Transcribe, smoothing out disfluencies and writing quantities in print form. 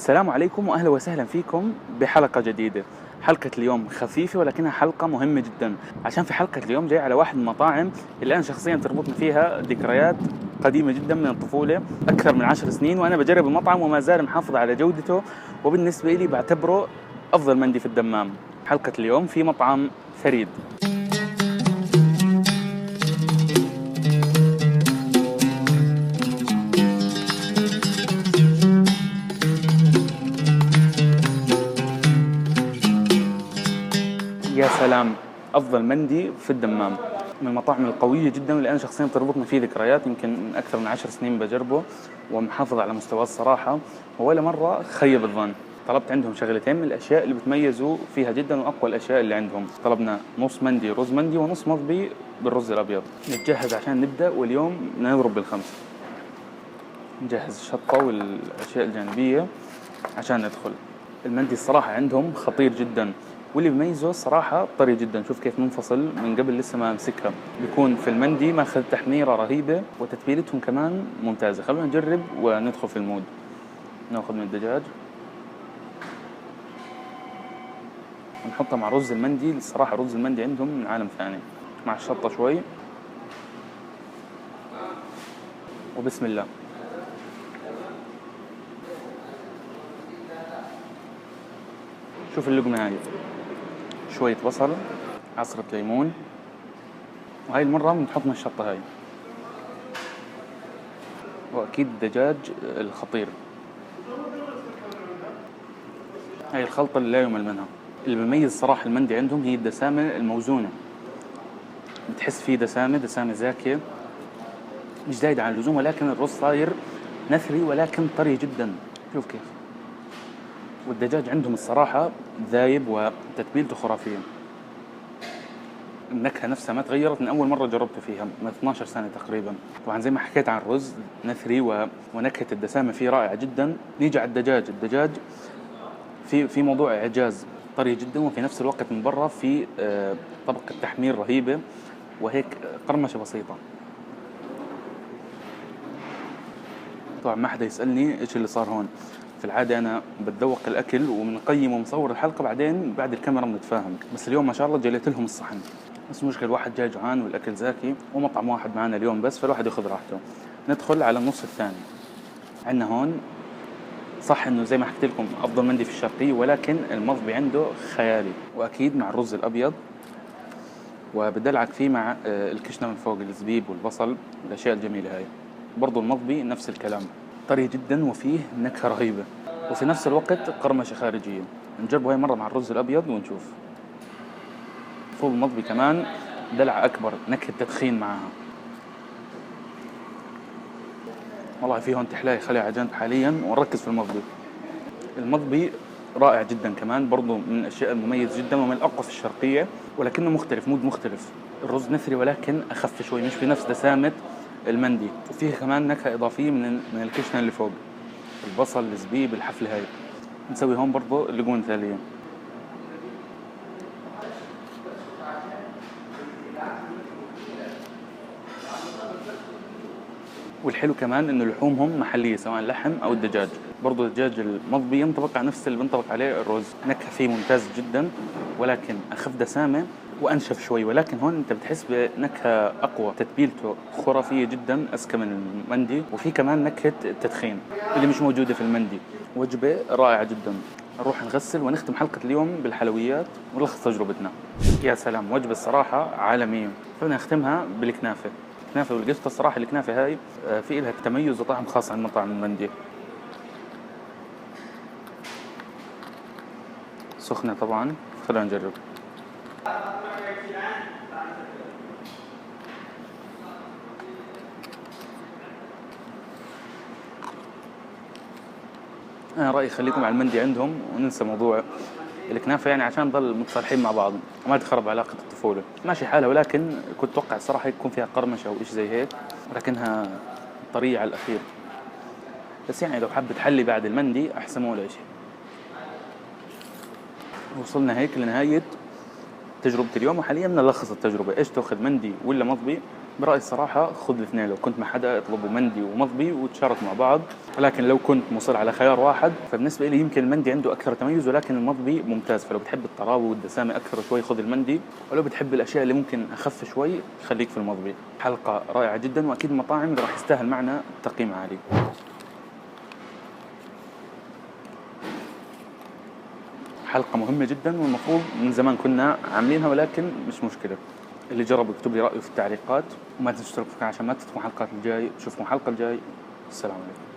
السلام عليكم وأهلا وسهلا فيكم بحلقة جديدة. حلقة اليوم خفيفة ولكنها حلقة مهمة جدا، عشان في حلقة اليوم جاي على واحد من المطاعم اللي أنا شخصيا تربطني فيها ذكريات قديمة جدا من الطفولة، أكثر من 10 سنين وأنا بجرب المطعم وما زال محافظ على جودته، وبالنسبة لي بعتبره أفضل مندي في الدمام. حلقة اليوم في مطعم فريد. يا سلام، أفضل مندي في الدمام، من المطاعم القوية جدا واللي أنا شخصيا تربطني فيه ذكريات، يمكن أكثر من 10 سنين بجربه ومحافظ على مستواه الصراحة، ولا مرة خيب الظن. طلبت عندهم شغلتين من الأشياء اللي بتميزوا فيها جدا وأقوى الأشياء اللي عندهم. طلبنا نص مندي رز مندي ونص مضبي بالرز الأبيض. نتجهز عشان نبدأ، واليوم بدنا نضرب بالخمس. نجهز الشطة والأشياء الجانبية عشان ندخل. المندي الصراحة عندهم خطير جدا، واللي بيميزه الصراحة طري جدا. شوف كيف منفصل من قبل لسه ما امسكها. بيكون في المندي ماخذ تحميرة رهيبة وتتبيلتهم كمان ممتازة. خلونا نجرب وندخل في المود. ناخذ من الدجاج ونحطها مع رز المندي. الصراحة رز المندي عندهم من عالم ثاني، مع الشطة شوي، وبسم الله. شوف اللقمة هاي، شوية بصل، عصرة ليمون، وهاي المرة بنحط من الشطة هاي، وأكيد الدجاج الخطير. هاي الخلطة اللي لا يمل منها. اللي بيميز صراحة المندي عندهم هي الدسامة الموزونة. بتحس فيه دسامة زاكية، مش زايدة عن اللزوم، ولكن الرز صاير نثري ولكن طري جدا. شوف كيف. والدجاج عندهم الصراحة ذايب وتتبيلته خرافية. النكهة نفسها ما تغيرت من أول مرة جربت فيها من 12 سنة تقريبا. طبعا زي ما حكيت عن الرز نثري ونكهة الدسامة فيه رائعة جدا. نيجي على الدجاج في موضوع إعجاز، طري جدا، وفي نفس الوقت من برا في طبقة تحمير رهيبة، وهيك قرمشة بسيطة. طبعا ما حدا يسألني إيش اللي صار هون. في العادة أنا بتذوق الأكل وبنقيم ومصور الحلقة، بعدين بعد الكاميرا بنتفاهم. بس اليوم ما شاء الله جليت لهم الصحن. بس مشكلة الواحد جاي جوعان والأكل زاكي ومطعم واحد معنا اليوم بس، فالواحد ياخذ راحته. ندخل على النص الثاني. عندنا هون صح إنه زي ما حكيت لكم أفضل مندي في الشرقية، ولكن المضبي عنده خيالي، وأكيد مع الرز الأبيض، وبدلعك فيه مع الكشنة من فوق، الزبيب والبصل والأشياء الجميلة هاي. برضو المضبي نفس الكلام، طري جدا وفيه نكهة رهيبة، وفي نفس الوقت قرمشة خارجية. نجربه هاي مرة مع الرز الأبيض ونشوف. فوق المضبي كمان دلع أكبر، نكهة تدخين معها. والله في هون تحلاي، خليها على جنب حاليا ونركز في المضبي. المضبي رائع جدا كمان، برضو من الأشياء المميز جدا ومن الأقوى في الشرقية، ولكنه مختلف، مود مختلف. الرز نثري ولكن أخف شوي، مش بنفس دسامة المندي، وفيه كمان نكهة إضافية من الكشنة اللي فوق، البصل، الزبيب، الحفلة هاي. نسوي هون برضو اللقمة المثالية. والحلو كمان انه لحومهم محليه، سواء لحم او الدجاج. برضو الدجاج المضبي ينطبق على نفس اللي بينطبق عليه الرز، نكهه فيه ممتاز جدا، ولكن اخف دسامه وانشف شوي. ولكن هون انت بتحس بنكهه اقوى، تتبيلته خرافيه جدا، اذكى من المندي، وفي كمان نكهه التدخين اللي مش موجوده في المندي. وجبه رائعه جدا. نروح نغسل ونختم حلقه اليوم بالحلويات ونلخص تجربتنا. يا سلام، وجبه الصراحه عالميه. بدنا نختمها بالكنافه. الكنافة والقشطة الصراحة، الكنافة هاي في إلها تميز وطعم خاص عن مطعم المندي. سخنة طبعا، خلونا نجرب. أنا رأيي خليكم على المندي عندهم وننسى موضوع الكنافة، يعني عشان نضل متصالحين مع بعض وما تخرب علاقة الطفولة. ماشي حالها، ولكن كنت أتوقع الصراحة يكون فيها قرمشة أو إيش زي هيك، ولكنها طرية على الأخير. بس يعني لو حابة تحلي بعد المندي أحسن ولا شيء. وصلنا هيك لنهاية تجربة اليوم، وحاليا نلخص التجربة. إيش تأخذ، مندي ولا مضبي؟ برأيي الصراحة خذ الاثنين، لو كنت مع حدا اطلبوا مندي ومضبي وتشاركوا مع بعض، ولكن لو كنت مصر على خيار واحد فبالنسبة لي يمكن المندي عنده أكثر تميز ولكن المضبي ممتاز، فلو بتحب الطراوة والدسامة أكثر شوي خذ المندي، ولو بتحب الأشياء اللي ممكن أخف شوي خليك في المضبي. حلقة رائعة جدا، وأكيد المطاعم اللي راح يستاهل معنا تقييم عالي. حلقة مهمة جدا والمفروض من زمان كنا عاملينها، ولكن مش مشكلة. اللي جرب يكتب لي رأيه في التعليقات، وما تنسوا تشتركوا في القناة عشان ما تفوتكم الحلقات الجاي. اشوفكم الحلقة الجاي. السلام عليكم.